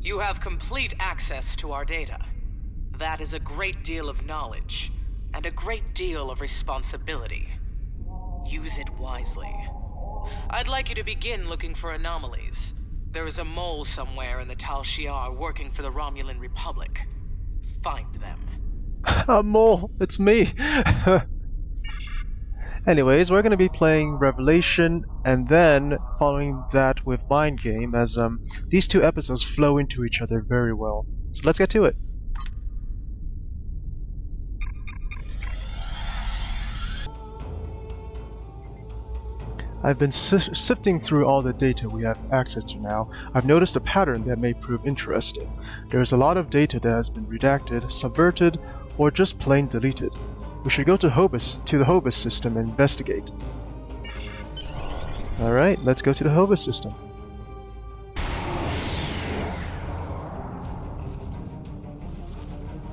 You have complete access to our data. That is a great deal of knowledge, and a great deal of responsibility. Use it wisely. I'd like you to begin looking for anomalies. There is a mole somewhere in the Tal Shiar working for the Romulan Republic. Find them. A mole! It's me! Anyways, we're going to be playing Revelation, and then following that with Mind Game, as these two episodes flow into each other very well. So let's get to it. I've been sifting through all the data we have access to now. I've noticed a pattern that may prove interesting. There is a lot of data that has been redacted, subverted, or just plain deleted. We should go to the Hobus system and investigate. Alright, let's go to the Hobus system.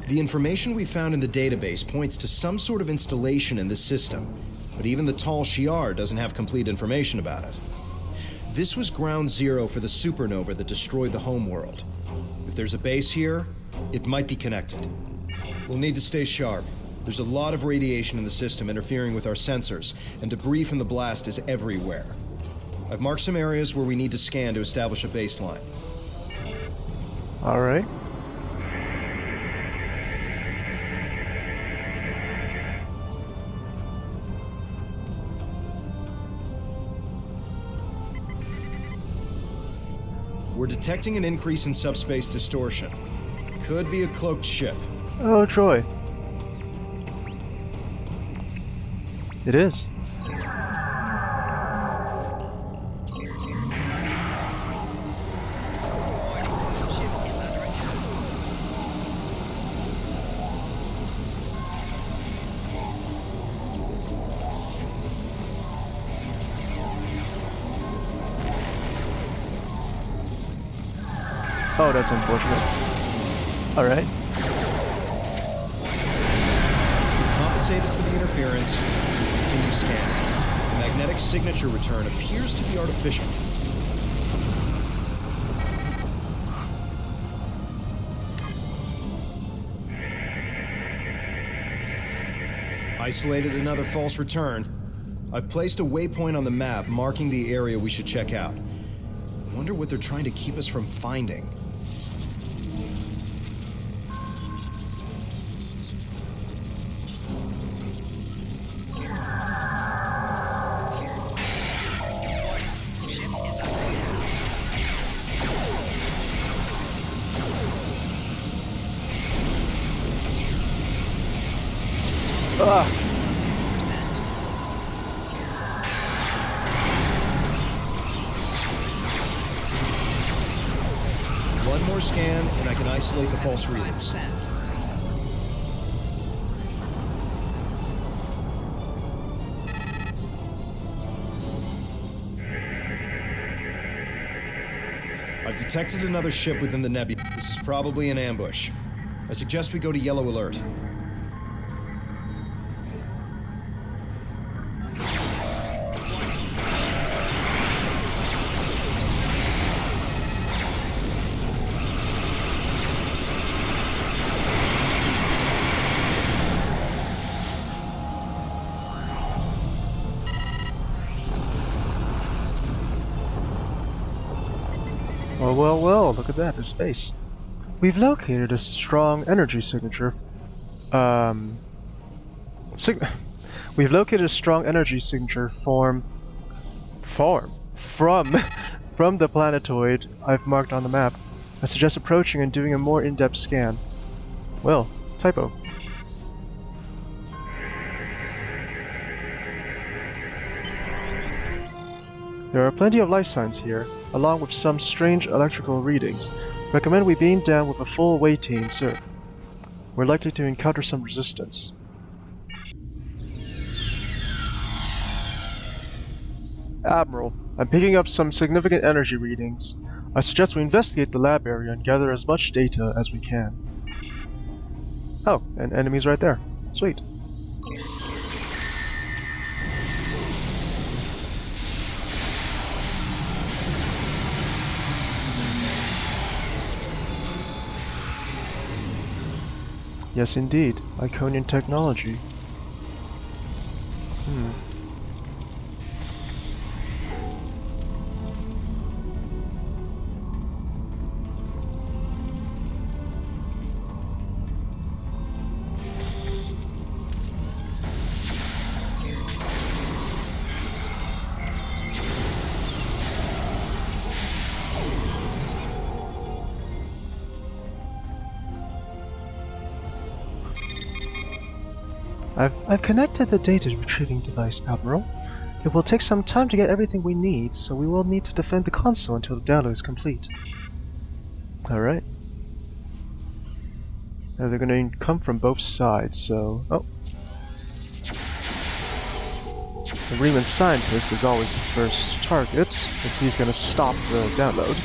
The information we found in the database points to some sort of installation in this system, but even the Tal Shiar doesn't have complete information about it. This was ground zero for the supernova that destroyed the homeworld. If there's a base here, it might be connected. We'll need to stay sharp. There's a lot of radiation in the system interfering with our sensors, and debris from the blast is everywhere. I've marked some areas where we need to scan to establish a baseline. Alright. We're detecting an increase in subspace distortion. Could be a cloaked ship. Oh, Troy. It is. Oh, that's unfortunate. Alright. Compensated for the interference, we continue scanning. The magnetic signature return appears to be artificial. Isolated another false return. I've placed a waypoint on the map marking the area we should check out. I wonder what they're trying to keep us from finding. One more scan, and I can isolate the false readings. I've detected another ship within the nebula. This is probably an ambush. I suggest we go to yellow alert. Well, look at that, there's space. We've located a strong energy signature. We've located a strong energy signature from the planetoid I've marked on the map. I suggest approaching and doing a more in-depth scan. Well, typo. There are plenty of life signs here, along with some strange electrical readings. Recommend we beam down with a full way team, sir. We're likely to encounter some resistance. Admiral, I'm picking up some significant energy readings. I suggest we investigate the lab area and gather as much data as we can. Oh, and enemies right there. Sweet. Yes, indeed. Iconian technology. I've connected the data retrieving device, Admiral. It will take some time to get everything we need, so we will need to defend the console until the download is complete. Alright. Now they're gonna come from both sides, so... Oh. The Romulan scientist is always the first target, because he's gonna stop the download.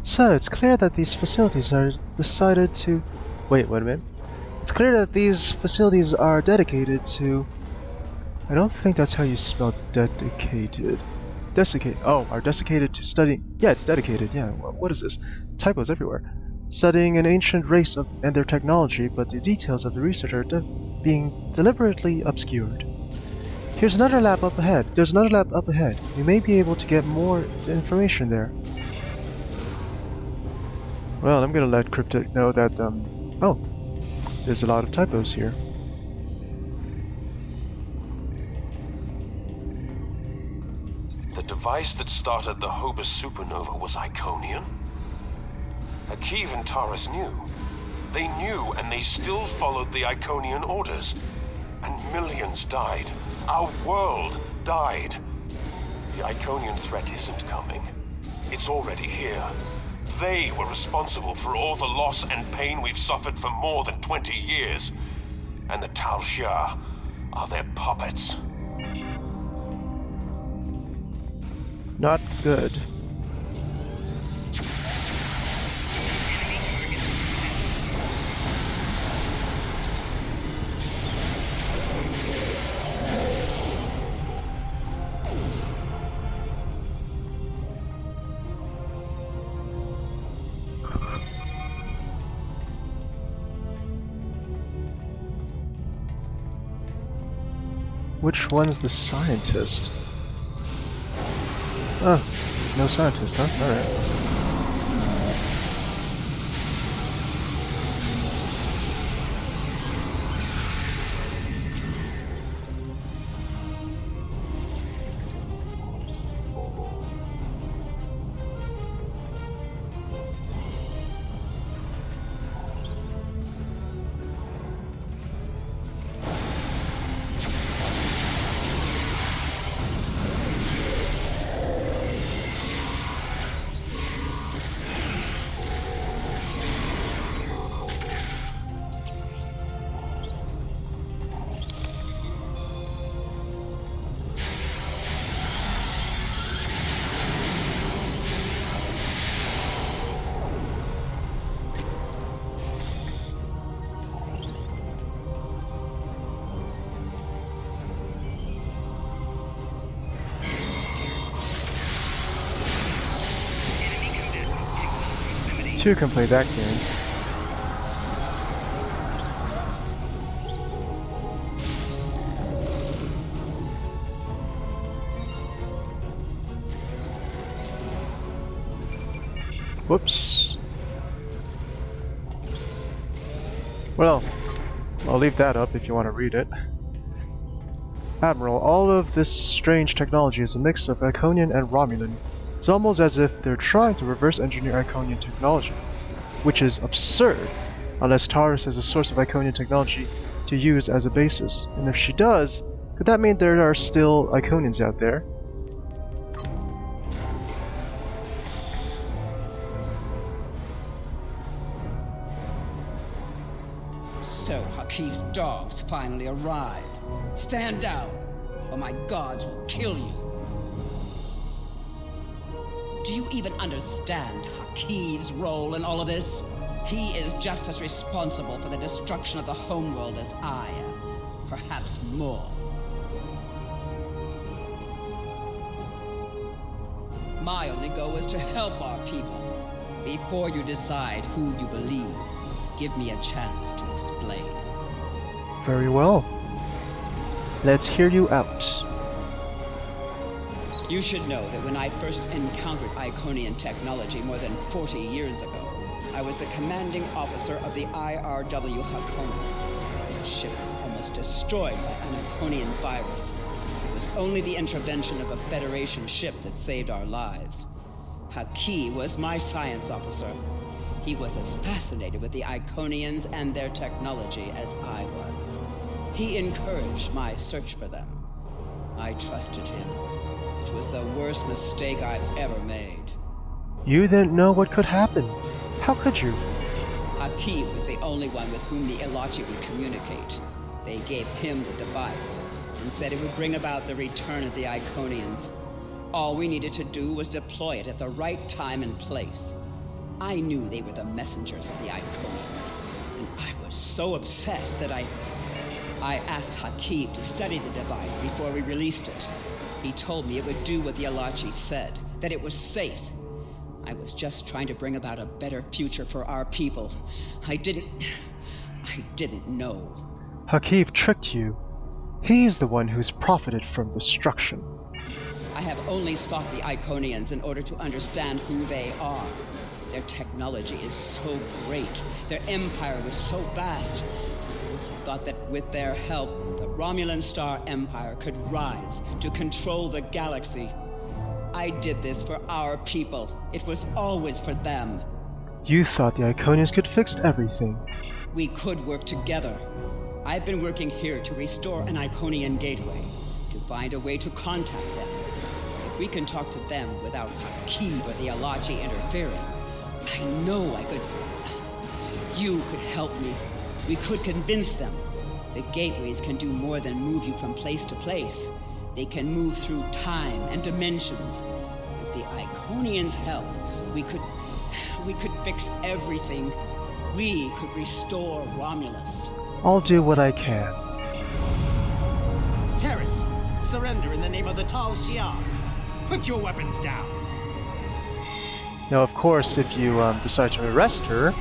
So, it's clear that these facilities are decided to... Wait a minute. It's clear that these facilities are dedicated to... I don't think that's how you spell dedicated. Desiccate. Oh, are dedicated to studying... Yeah, it's dedicated, yeah. What is this? Typos everywhere. Studying an ancient race and their technology, but the details of the research are being deliberately obscured. Here's another lab up ahead. There's another lab up ahead. We may be able to get more information there. Well, I'm gonna let Cryptic know that, oh, there's a lot of typos here. The device that started the Hobus supernova was Iconian? Akiv and Taurus knew. They knew, and they still followed the Iconian orders. And millions died. Our world died. The Iconian threat isn't coming. It's already here. They were responsible for all the loss and pain we've suffered for more than 20 years. And the Tal Shiar are their puppets. Not good. Which one's the scientist? Oh, no scientist, huh? Alright. Two can play that game. Whoops. Well, I'll leave that up if you want to read it. Admiral, all of this strange technology is a mix of Iconian and Romulan. It's almost as if they're trying to reverse engineer Iconian technology, which is absurd, unless Taurus has a source of Iconian technology to use as a basis. And if she does, could that mean there are still Iconians out there? So, Hakif's dogs finally arrived. Stand down, or my gods will kill you. Do you even understand Hakif's role in all of this? He is just as responsible for the destruction of the homeworld as I am. Perhaps more. My only goal is to help our people. Before you decide who you believe, give me a chance to explain. Very well. Let's hear you out. You should know that when I first encountered Iconian technology more than 40 years ago, I was the commanding officer of the IRW Hakona. The ship was almost destroyed by an Iconian virus. It was only the intervention of a Federation ship that saved our lives. Haki was my science officer. He was as fascinated with the Iconians and their technology as I was. He encouraged my search for them. I trusted him. It was the worst mistake I've ever made. You didn't know what could happen. How could you? Hakif was the only one with whom the Elachi would communicate. They gave him the device and said it would bring about the return of the Iconians. All we needed to do was deploy it at the right time and place. I knew they were the messengers of the Iconians, and I was so obsessed that I asked Hakif to study the device before we released it. He told me it would do what the Elachi said, that it was safe. I was just trying to bring about a better future for our people. I didn't know. Hakif tricked you. He's the one who's profited from destruction. I have only sought the Iconians in order to understand who they are. Their technology is so great. Their empire was so vast. I thought that with their help, the Romulan Star Empire could rise to control the galaxy. I did this for our people. It was always for them. You thought the Iconians could fix everything. We could work together. I've been working here to restore an Iconian gateway, to find a way to contact them. If we can talk to them without Hakif or the Elachi interfering, I know I could... You could help me. We could convince them. The gateways can do more than move you from place to place. They can move through time and dimensions. With the Iconians' help, we could fix everything. We could restore Romulus. I'll do what I can. Terrace, surrender in the name of the Tal Shiar. Put your weapons down. Now, of course, if you decide to arrest her,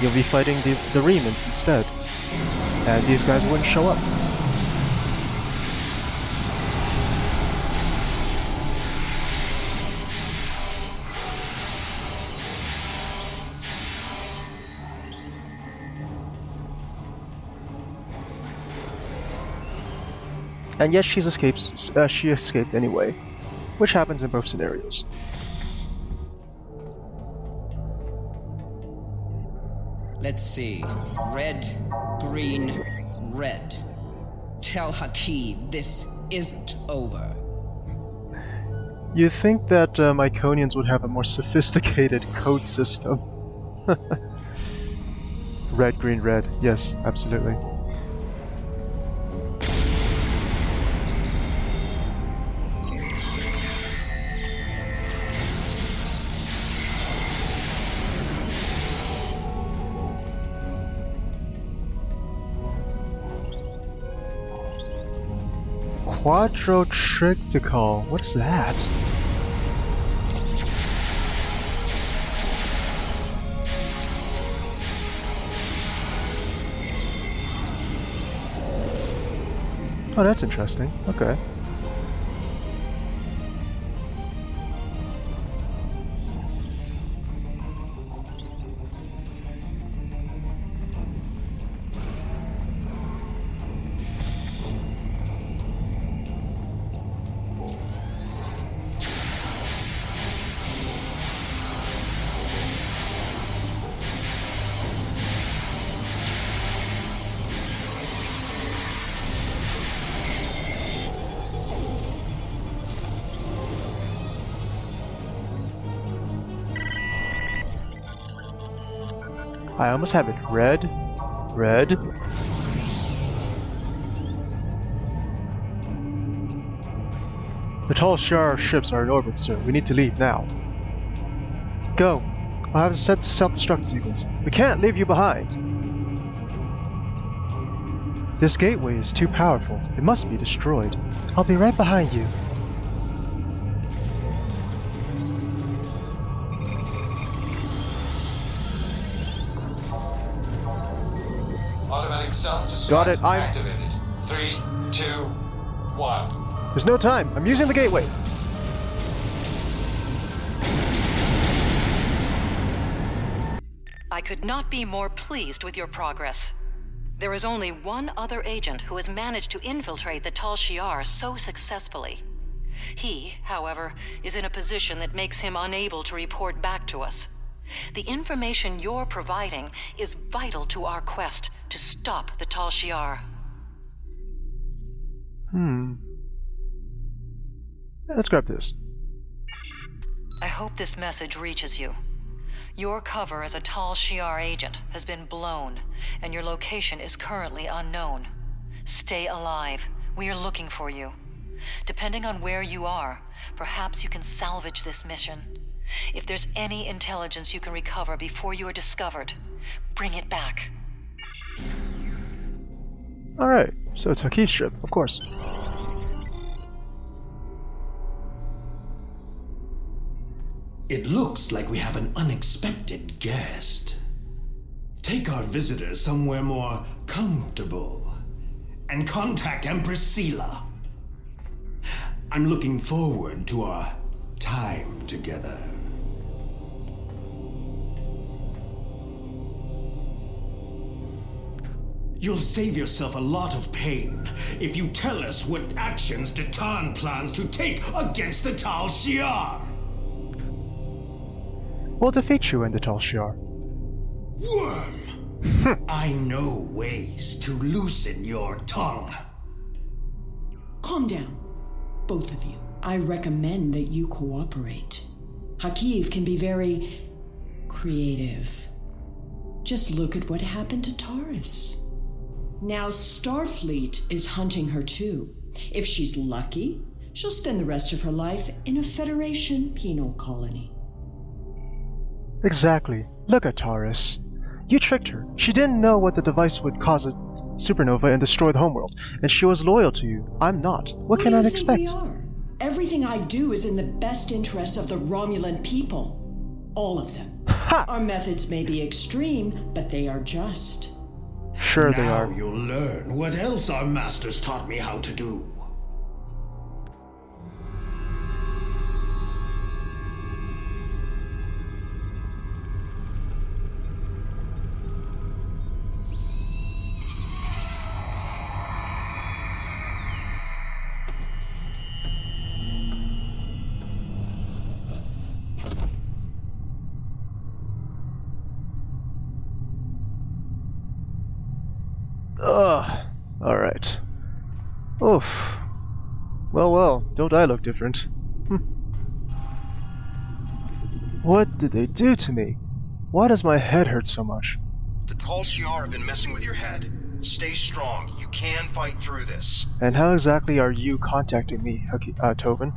you'll be fighting the Remans instead. And these guys wouldn't show up. And yet she escaped anyway, which happens in both scenarios. Let's see. Red, green, red. Tell Hakif this isn't over. You'd think that Iconians would have a more sophisticated code system. Red, green, red. Yes, absolutely. Quadrotrictical. What is that? Oh, that's interesting. Okay. I almost have it. Red. Red. The Tal Shiar ships are in orbit, sir. We need to leave now. Go. I'll have a set self-destruct sequence. We can't leave you behind. This gateway is too powerful. It must be destroyed. I'll be right behind you. Automatic self-destruct Got it, activated. 3, 2, 1. There's no time. I'm using the gateway. I could not be more pleased with your progress. There is only one other agent who has managed to infiltrate the Tal Shiar so successfully. He, however, is in a position that makes him unable to report back to us. The information you're providing is vital to our quest to stop the Tal Shiar. Let's grab this. I hope this message reaches you. Your cover as a Tal Shiar agent has been blown, and your location is currently unknown. Stay alive. We are looking for you. Depending on where you are, perhaps you can salvage this mission. If there's any intelligence you can recover before you are discovered, bring it back. Alright, so it's Hakeef's ship, of course. It looks like we have an unexpected guest. Take our visitor somewhere more comfortable and contact Empress Sela. I'm looking forward to our time together. You'll save yourself a lot of pain if you tell us what actions Datan plans to take against the Tal Shiar. We'll defeat you in the Tal Shiar. Worm! I know ways to loosen your tongue. Calm down, both of you. I recommend that you cooperate. Hakeef can be very creative. Just look at what happened to Taurus. Now Starfleet is hunting her too. If she's lucky, she'll spend the rest of her life in a Federation penal colony. Exactly. Look at Taurus. You tricked her. She didn't know what the device would cause a supernova and destroy the homeworld, and she was loyal to you. I'm not. What can I expect? We are? Everything I do is in the best interests of the Romulan people. All of them. Ha! Our methods may be extreme, but they are just. Sure they Now are. you'll learn what else our masters taught me how to do. Ugh. Alright. Oof. Well, don't I look different? What did they do to me? Why does my head hurt so much? The Tal Shiar have been messing with your head. Stay strong. You can fight through this. And how exactly are you contacting me, Tovin?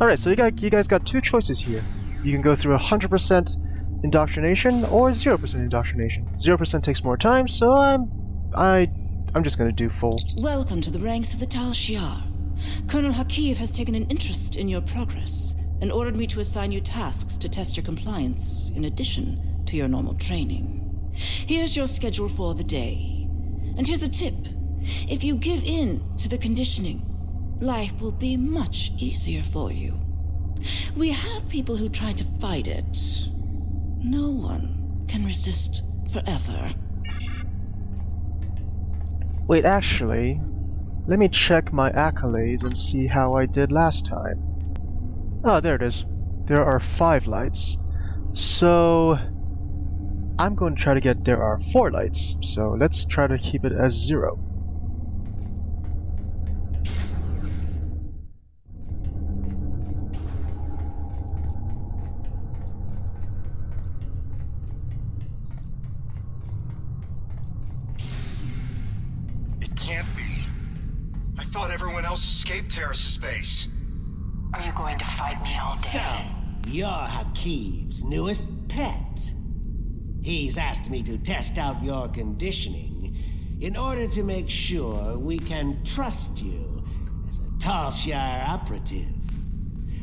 Alright, so you guys got two choices here. You can go through 100% indoctrination or 0% indoctrination. 0% takes more time, so I'm just gonna do full. Welcome to the ranks of the Tal Shiar. Colonel Hakeef has taken an interest in your progress and ordered me to assign you tasks to test your compliance in addition to your normal training. Here's your schedule for the day. And here's a tip. If you give in to the conditioning, life will be much easier for you. We have people who try to fight it. No one can resist forever. Wait, actually, let me check my accolades and see how I did last time. Oh, there it is. There are 5 lights. So I'm going to try to get there are 4 lights. So let's try to keep it as 0. can't be. I thought everyone else escaped Terrace's base. Are you going to fight me all day? So, you're Hakiv's newest pet. He's asked me to test out your conditioning in order to make sure we can trust you as a Tal Shiar operative.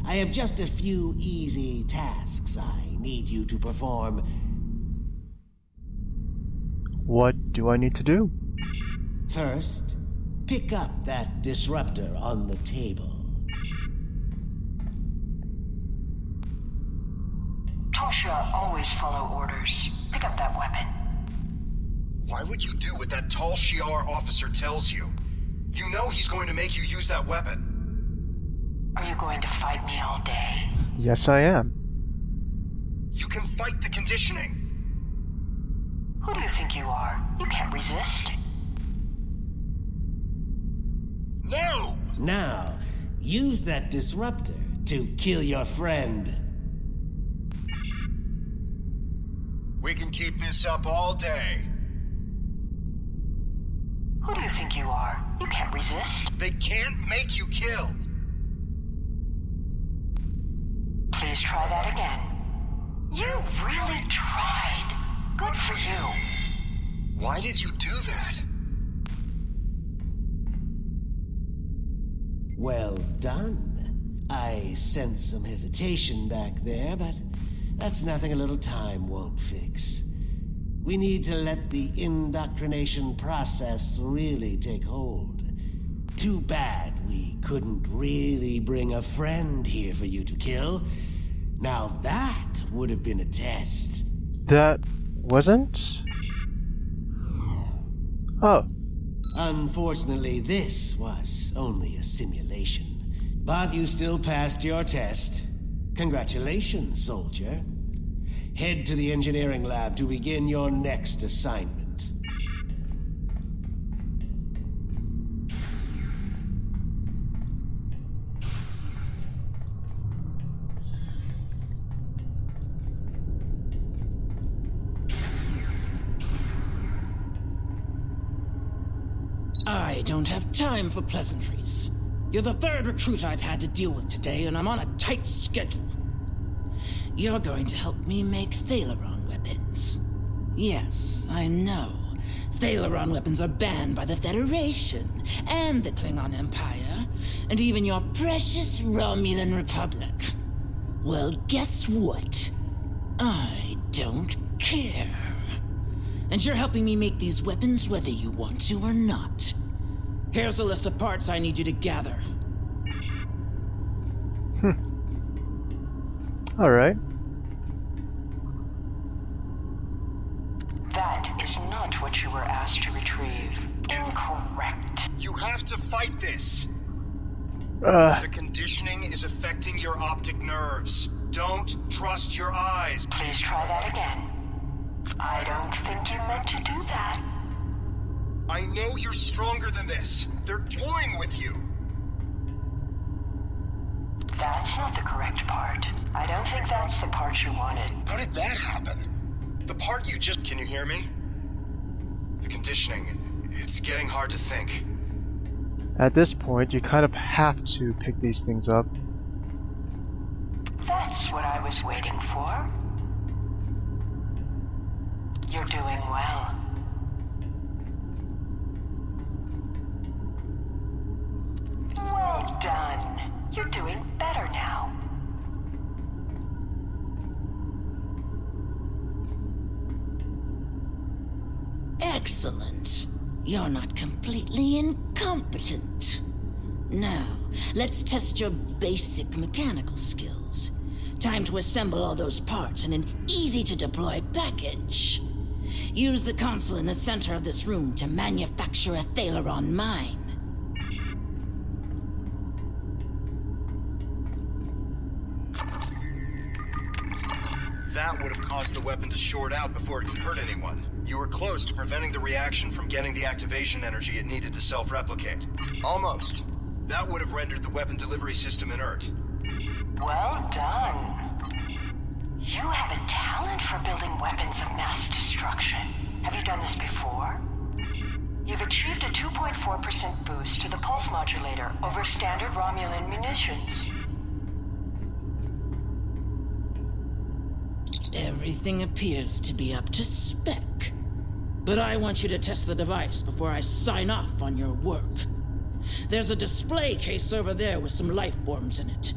I have just a few easy tasks I need you to perform. What do I need to do? First, pick up that disruptor on the table. Tal Shiar always follow orders. Pick up that weapon. Why would you do what that Tal Shiar officer tells you? You know he's going to make you use that weapon. Are you going to fight me all day? Yes, I am. You can fight the conditioning. Who do you think you are? You can't resist. No! Now, use that disruptor to kill your friend. We can keep this up all day. Who do you think you are? You can't resist. They can't make you kill. Please try that again. You really tried. Good for you. Why did you do that? Well done. I sense some hesitation back there, but that's nothing a little time won't fix. We need to let the indoctrination process really take hold. Too bad we couldn't really bring a friend here for you to kill. Now that would have been a test. That wasn't? Oh. Unfortunately, this was only a simulation. But you still passed your test. Congratulations, soldier. Head to the engineering lab to begin your next assignment. I don't have time for pleasantries. You're the third recruit I've had to deal with today, and I'm on a tight schedule. You're going to help me make Thalaron weapons. Yes, I know. Thalaron weapons are banned by the Federation, and the Klingon Empire, and even your precious Romulan Republic. Well, guess what? I don't care. And you're helping me make these weapons whether you want to or not. Here's a list of parts I need you to gather. Alright. That is not what you were asked to retrieve. Incorrect. You have to fight this. The conditioning is affecting your optic nerves. Don't trust your eyes. Please try that again. I don't think you meant to do that. I know you're stronger than this. They're toying with you. That's not the correct part. I don't think that's the part you wanted. How did that happen? The part you just... Can you hear me? The conditioning, it's getting hard to think. At this point, you kind of have to pick these things up. That's what I was waiting for. You're doing well. Well done. You're doing better now. Excellent. You're not completely incompetent. Now, let's test your basic mechanical skills. Time to assemble all those parts in an easy-to-deploy package. Use the console in the center of this room to manufacture a Thalaron mine. That would have caused the weapon to short out before it could hurt anyone. You were close to preventing the reaction from getting the activation energy it needed to self-replicate. Almost. That would have rendered the weapon delivery system inert. Well done. You have a talent for building weapons of mass destruction. Have you done this before? You've achieved a 2.0 1.4% boost to the pulse modulator over standard Romulan munitions. Everything appears to be up to spec. But I want you to test the device before I sign off on your work. There's a display case over there with some life forms in it.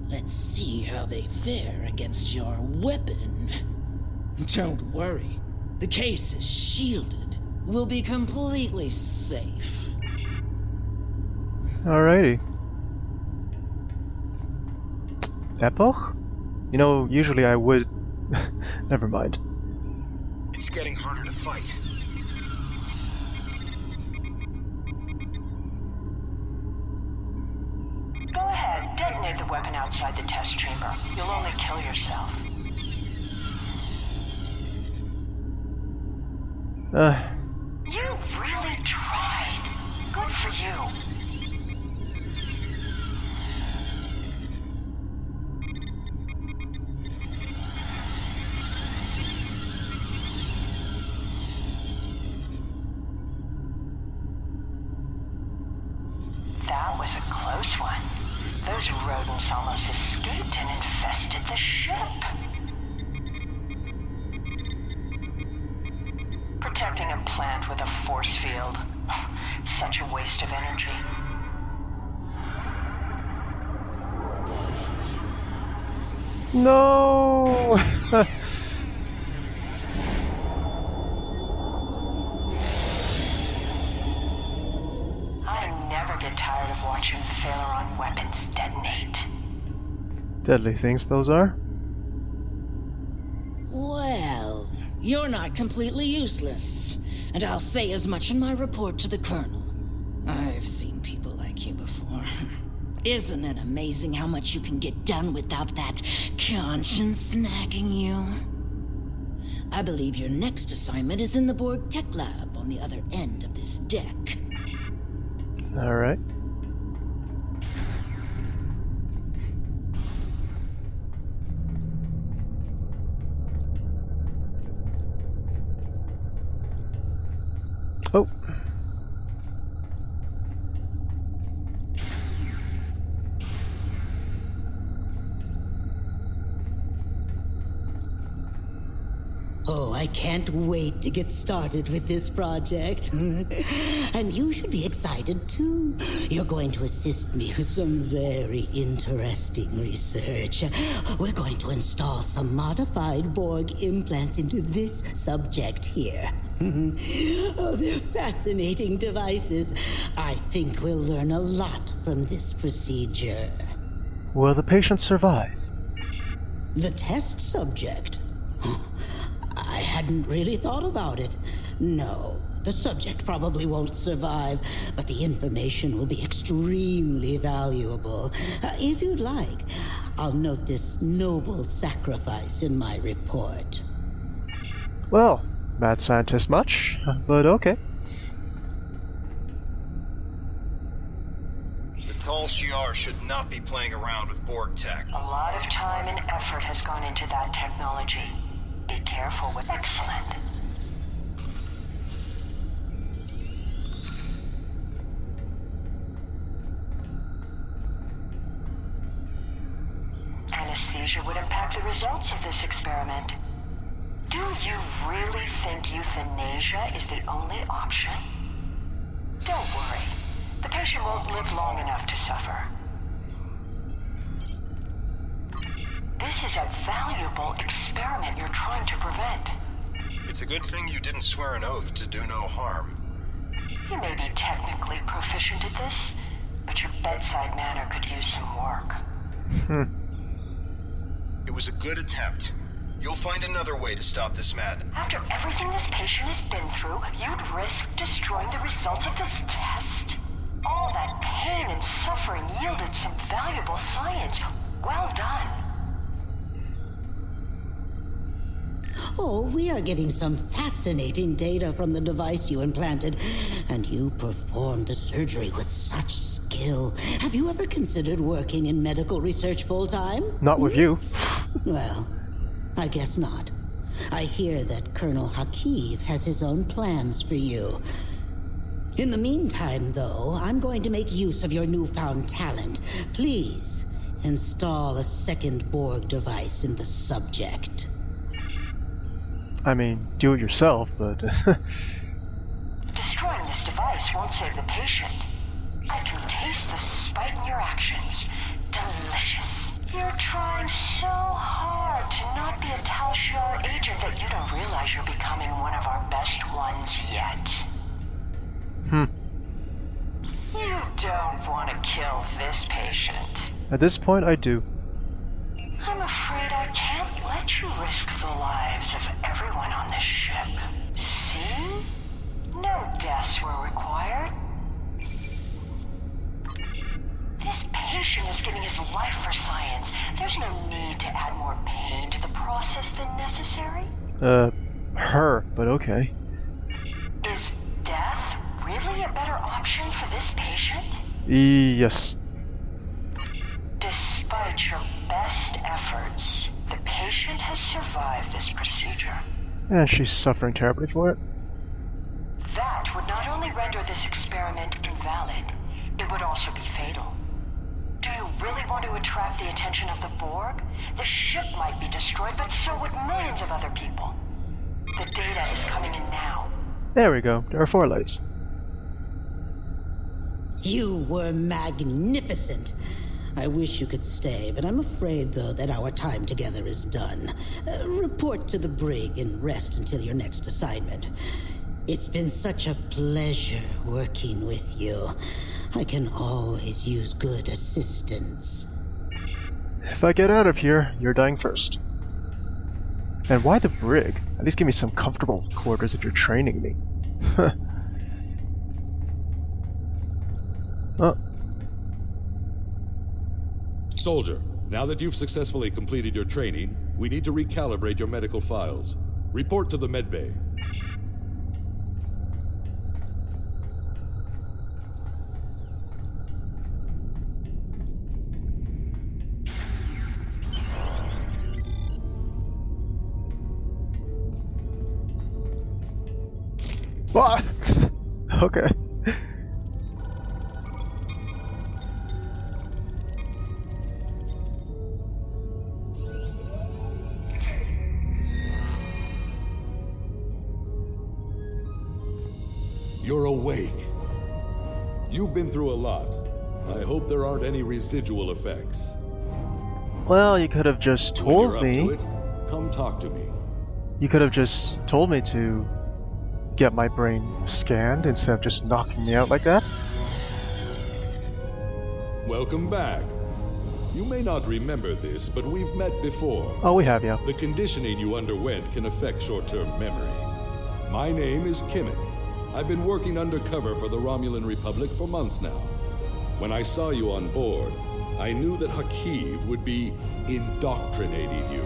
Let's see how they fare against your weapon. Don't worry. The case is shielded. We'll be completely safe. Alrighty. Epoch? You know, usually I would... Never mind. It's getting harder to fight. Go ahead, detonate the weapon outside the test chamber. You'll only kill yourself. You really tried. Good for you. That was a close one. Those rodents almost escaped and infested the ship. Protecting a plant with a force field. Such a waste of energy. No! I never get tired of watching Phaleron weapons detonate. Deadly things those are. Well, you're not completely useless. And I'll say as much in my report to the Colonel. I've seen people like you before. Isn't it amazing how much you can get done without that conscience nagging you? I believe your next assignment is in the Borg Tech Lab on the other end of this deck. Alright. Oh. Oh, I can't wait to get started with this project. And you should be excited too. You're going to assist me with some very interesting research. We're going to install some modified Borg implants into this subject here. Oh, they're fascinating devices. I think we'll learn a lot from this procedure. Will the patient survive? The test subject? I hadn't really thought about it. No, the subject probably won't survive, but the information will be extremely valuable. If you'd like, I'll note this noble sacrifice in my report. Well, mad scientist much, but okay. The Tal Shiar should not be playing around with Borg tech. A lot of time and effort has gone into that technology. Be careful with... Excellent. Anesthesia would impact the results of this experiment. Do you really think euthanasia is the only option? Don't worry. The patient won't live long enough to suffer. This is a valuable experiment you're trying to prevent. It's a good thing you didn't swear an oath to do no harm. You may be technically proficient at this, but your bedside manner could use some work. It was a good attempt. You'll find another way to stop this mad. After everything this patient has been through, you'd risk destroying the results of this test? All that pain and suffering yielded some valuable science. Well done. Oh, we are getting some fascinating data from the device you implanted, and you performed the surgery with such skill. Have you ever considered working in medical research full-time? Not with you. Well, I guess not. I hear that Colonel Hakiv has his own plans for you. In the meantime, though, I'm going to make use of your newfound talent. Please, install a second Borg device in the subject. I mean, do it yourself, but... Destroying this device won't save the patient. I can taste the spite in your actions. Delicious. You're trying so hard to not be a Tal Shiar agent that you don't realize you're becoming one of our best ones yet. You don't want to kill this patient. At this point, I do. I'm afraid I can't let you risk the lives of everyone on this ship. See? No deaths were required. This patient is giving his life for science. There's no need to add more pain to the process than necessary. Her, but okay. Is death really a better option for this patient? Yes. Despite your best efforts, the patient has survived this procedure. And she's suffering terribly for it. That would not only render this experiment invalid, it would also be fatal. Do you really want to attract the attention of the Borg? The ship might be destroyed, but so would millions of other people. The data is coming in now. There we go. There are 4 lights. You were magnificent. I wish you could stay, but I'm afraid, though, that our time together is done. Report to the brig and rest until your next assignment. It's been such a pleasure working with you. I can always use good assistance. If I get out of here, you're dying first. And why the brig? At least give me some comfortable quarters if you're training me. Oh. Soldier, now that you've successfully completed your training, we need to recalibrate your medical files. Report to the medbay. What? Okay. You're awake. You've been through a lot. I hope there aren't any residual effects. Well, you could have just told When me. you're up to it, come talk to me. You could have just told me to get my brain scanned instead of just knocking me out like that. Welcome back. You may not remember this, but we've met before. Oh, we have, yeah. The conditioning you underwent can affect short-term memory. My name is Kimmick. I've been working undercover for the Romulan Republic for months now. When I saw you on board, I knew that Hakiv would be indoctrinating you,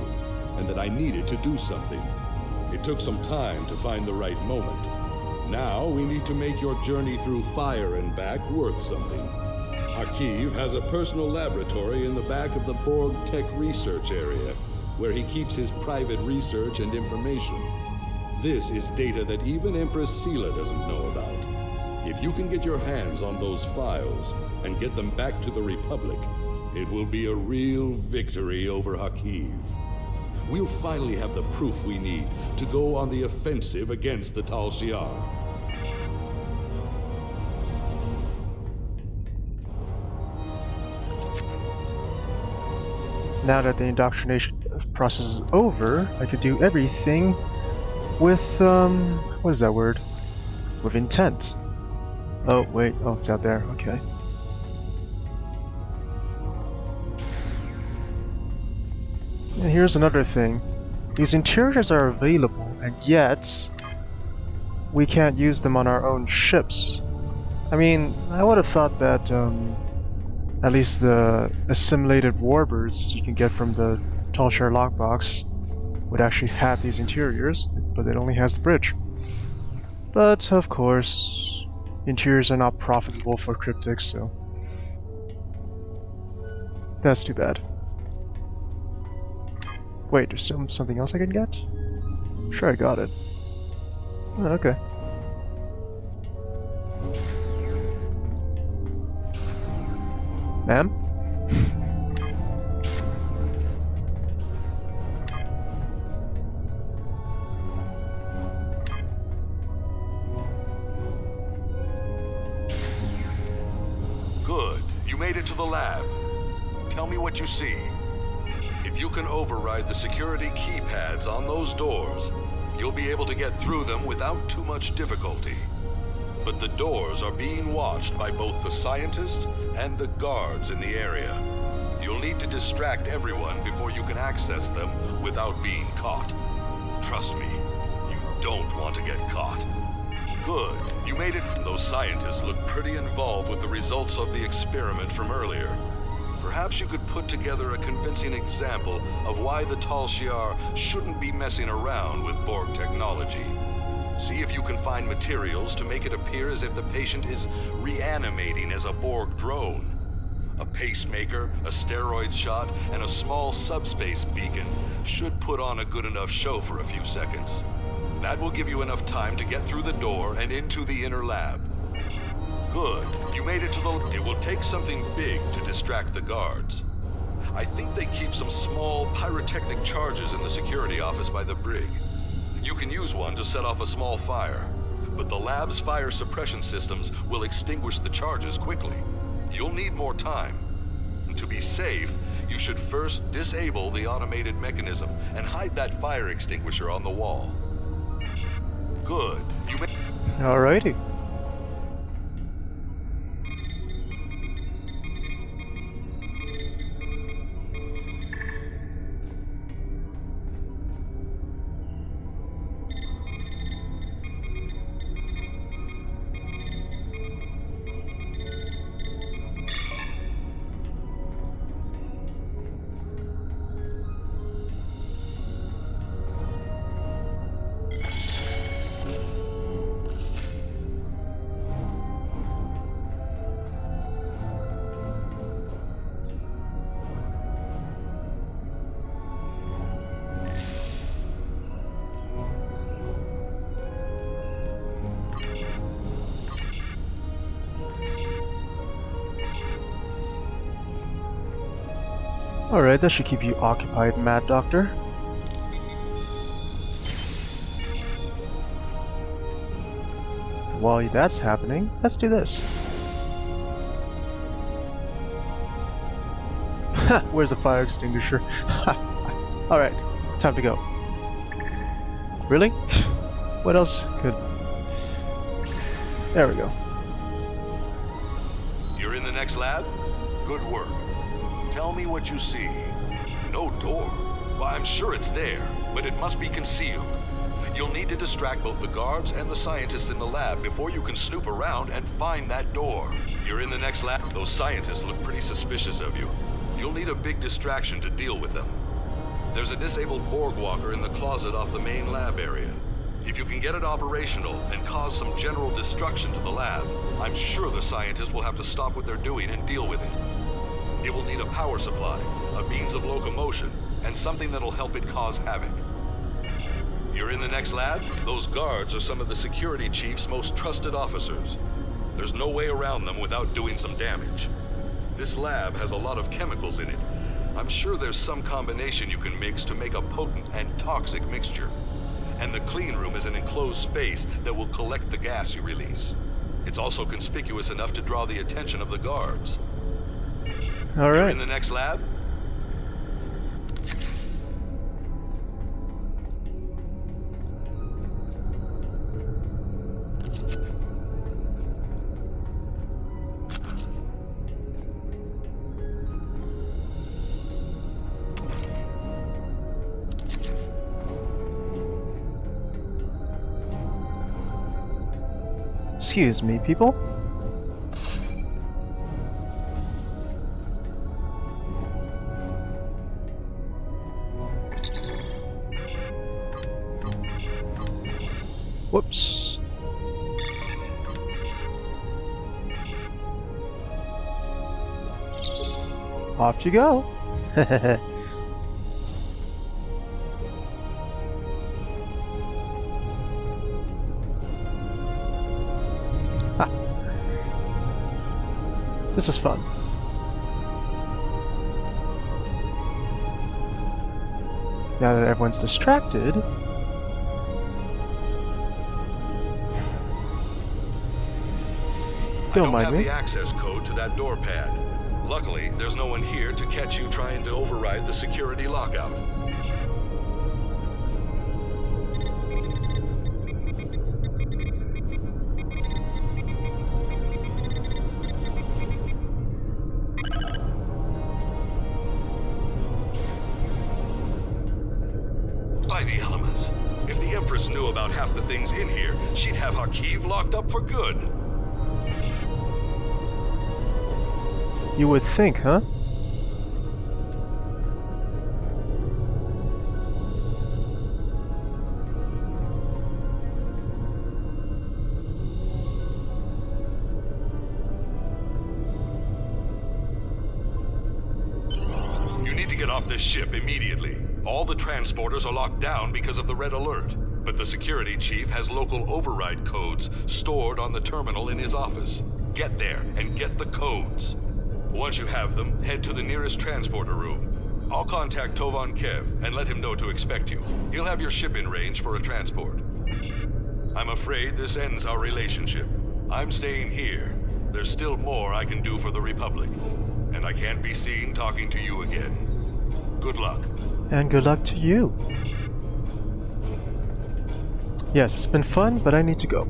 and that I needed to do something. It took some time to find the right moment. Now we need to make your journey through fire and back worth something. Hakiv has a personal laboratory in the back of the Borg Tech Research Area, where he keeps his private research and information. This is data that even Empress Sela doesn't know about. If you can get your hands on those files and get them back to the Republic, it will be a real victory over Hakiv. We'll finally have the proof we need to go on the offensive against the Tal Shiar. Now that the indoctrination process is over, I could do everything with, what is that word? With intent. Oh, wait. Oh, it's out there. Okay. And here's another thing. These interiors are available, and yet we can't use them on our own ships. I mean, I would have thought that, at least the assimilated warbirds you can get from the Tal Shiar lockbox would actually have these interiors, but it only has the bridge. But, of course, interiors are not profitable for cryptics, so that's too bad. Wait, there's still something else I can get? Sure, I got it. Oh, okay. Ma'am? Good. You made it to the lab. Tell me what you see. If you can override the security keypads on those doors, you'll be able to get through them without too much difficulty. But the doors are being watched by both the scientists and the guards in the area. You'll need to distract everyone before you can access them without being caught. Trust me, you don't want to get caught. Good. You made it. Those scientists look pretty involved with the results of the experiment from earlier. Perhaps you could put together a convincing example of why the Tal Shiar shouldn't be messing around with Borg technology. See if you can find materials to make it appear as if the patient is reanimating as a Borg drone. A pacemaker, a steroid shot, and a small subspace beacon should put on a good enough show for a few seconds. That will give you enough time to get through the door and into the inner lab. Good. You made it to the... It will take something big to distract the guards. I think they keep some small pyrotechnic charges in the security office by the brig. You can use one to set off a small fire, but the lab's fire suppression systems will extinguish the charges quickly. You'll need more time. And to be safe, you should first disable the automated mechanism and hide that fire extinguisher on the wall. Good. You may... Alrighty. Alright, that should keep you occupied, Mad Doctor. While that's happening, let's do this. Ha! Where's the fire extinguisher? Alright, time to go. Really? What else could... There we go. You're in the next lab? Good work. Tell me what you see. No door? Well, I'm sure it's there, but it must be concealed. You'll need to distract both the guards and the scientists in the lab before you can snoop around and find that door. You're in the next lab. Those scientists look pretty suspicious of you. You'll need a big distraction to deal with them. There's a disabled Borg walker in the closet off the main lab area. If you can get it operational and cause some general destruction to the lab, I'm sure the scientists will have to stop what they're doing and deal with it. It will need a power supply, a means of locomotion, and something that'll help it cause havoc. You're in the next lab? Those guards are some of the security chief's most trusted officers. There's no way around them without doing some damage. This lab has a lot of chemicals in it. I'm sure there's some combination you can mix to make a potent and toxic mixture. And the clean room is an enclosed space that will collect the gas you release. It's also conspicuous enough to draw the attention of the guards. All right. You're in the next lab? Excuse me, people. Whoops. Off you go. This is fun. Now that everyone's distracted... Don't mind have me. the access code to that door pad. Luckily, there's no one here to catch you trying to override the security lockout. By the elements. If the Empress knew about half the things in here, she'd have Hakiv locked up for good. You would think, huh? You need to get off this ship immediately. All the transporters are locked down because of the red alert. But the security chief has local override codes stored on the terminal in his office. Get there and get the codes. Once you have them, head to the nearest transporter room. I'll contact Tovan Kev and let him know to expect you. He'll have your ship in range for a transport. I'm afraid this ends our relationship. I'm staying here. There's still more I can do for the Republic. And I can't be seen talking to you again. Good luck. And good luck to you. Yes, it's been fun, but I need to go.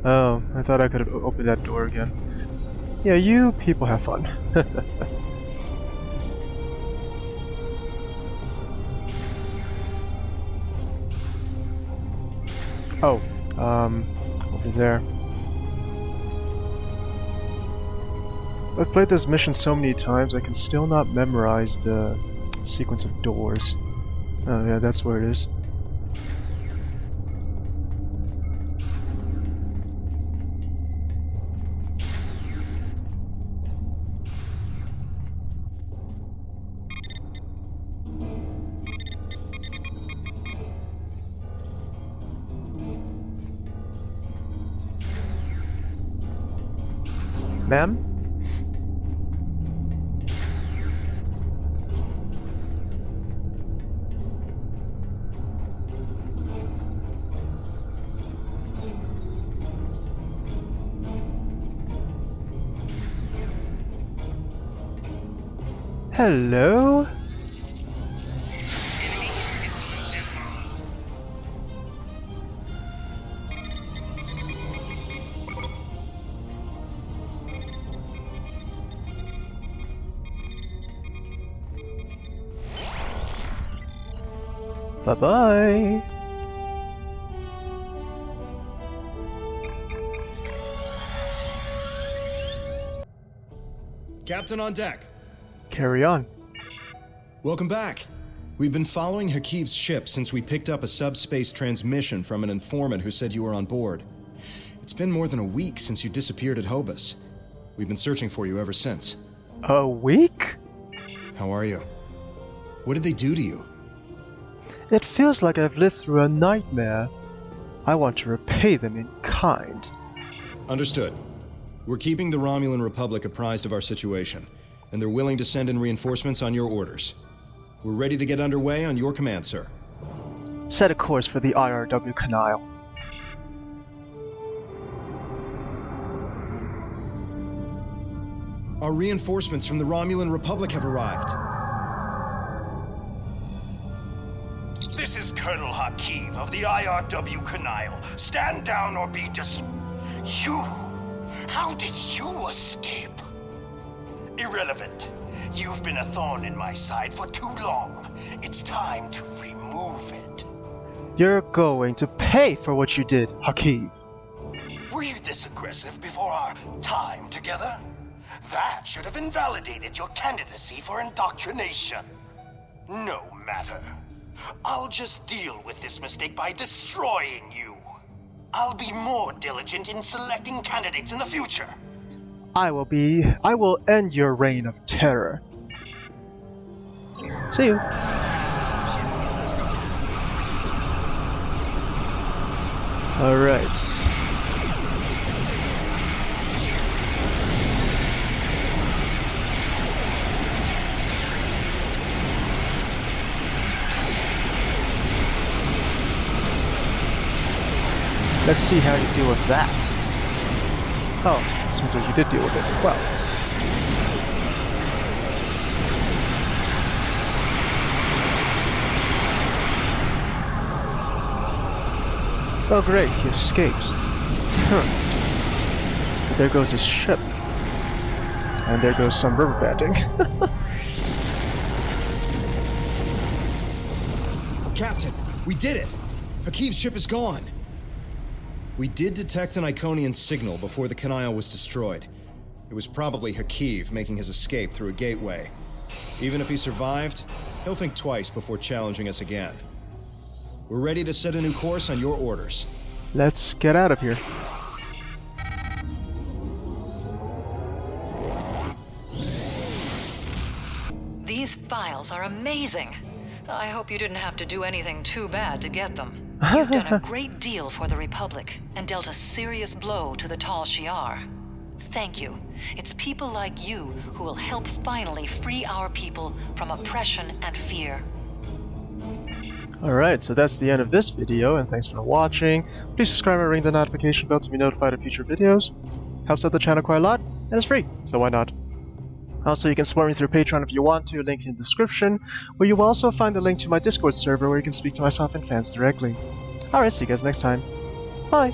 Oh, I thought I could have opened that door again. Yeah, you people have fun. Oh, over there. I've played this mission so many times, I can still not memorize the sequence of doors. Oh yeah, that's where it is. Ma'am? Hello? Bye-bye. Captain on deck. Carry on. Welcome back. We've been following Hakiv's ship since we picked up a subspace transmission from an informant who said you were on board. It's been more than a week since you disappeared at Hobus. We've been searching for you ever since. A week? How are you? What did they do to you? It feels like I've lived through a nightmare. I want to repay them in kind. Understood. We're keeping the Romulan Republic apprised of our situation, and they're willing to send in reinforcements on your orders. We're ready to get underway on your command, sir. Set a course for the IRW Canal. Our reinforcements from the Romulan Republic have arrived. This is Colonel Hakiv of the IRW Canal. Stand down or be You? How did you escape? Irrelevant. You've been a thorn in my side for too long. It's time to remove it. You're going to pay for what you did, Hakiv. Were you this aggressive before our time together? That should have invalidated your candidacy for indoctrination. No matter. I'll just deal with this mistake by destroying you. I'll be more diligent in selecting candidates in the future. I will end your reign of terror. See you. Alright. Let's see how you deal with that. Oh, seems like you did deal with it. Well. Oh great, he escapes. There goes his ship. And there goes some river banding. Captain, we did it! Hakiv's ship is gone! We did detect an Iconian signal before the Canile was destroyed. It was probably Hakiv making his escape through a gateway. Even if he survived, he'll think twice before challenging us again. We're ready to set a new course on your orders. Let's get out of here. These files are amazing. I hope you didn't have to do anything too bad to get them. You've done a great deal for the Republic and dealt a serious blow to the Tal Shiar. Thank you. It's people like you who will help finally free our people from oppression and fear. Alright, so that's the end of this video, and thanks for watching. Please subscribe and ring the notification bell to be notified of future videos. Helps out the channel quite a lot, and it's free, so why not? Also, you can support me through Patreon if you want to, link in the description, where you will also find the link to my Discord server where you can speak to myself and fans directly. Alright, see you guys next time. Bye!